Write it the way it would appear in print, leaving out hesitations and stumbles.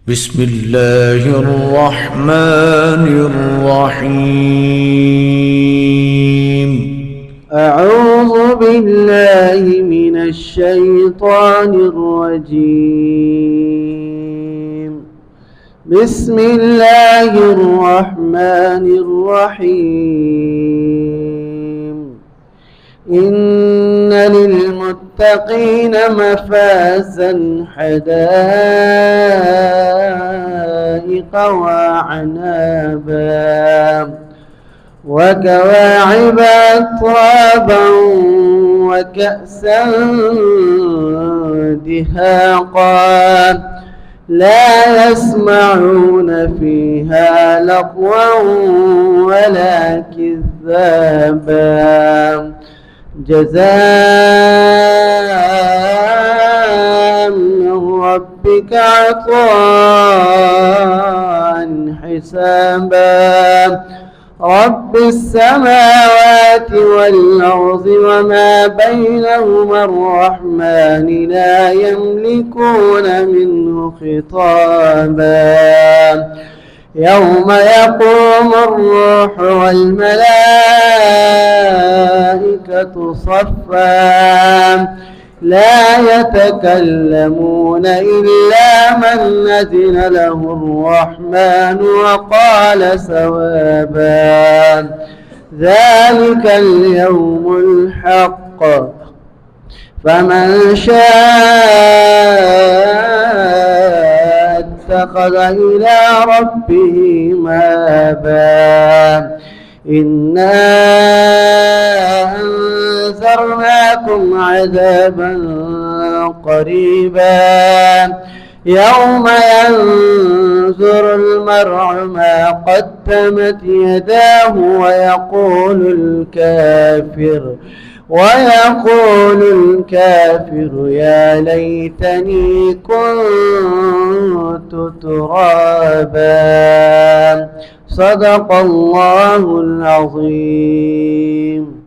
بسم الله الرحمن الرحيم. أعوذ بالله من الشيطان الرجيم. بسم الله الرحمن الرحيم. إن للمتقين مفازا حدائق وعنابا وكواعب أترابا وكأسا دهاقا لا يسمعون فيها لغوا ولا كذابا جزاء من ربك عطاء حسابا رب السماوات والأرض وما بينهما الرحمن لا يملكون منه خطابا يوم يقوم الروح والملائكة صفا لا يتكلمون إلا من أذن له الرحمن وقال صوابا ذلك اليوم الحق فمن شاء اتخذ إلى ربه مآبا إنا أنذرناكم عذابا قريبا يوم ينظر المرء ما قدمت يداه ويقول الكافر يا ليتني كنت ترابا. صدق الله العظيم.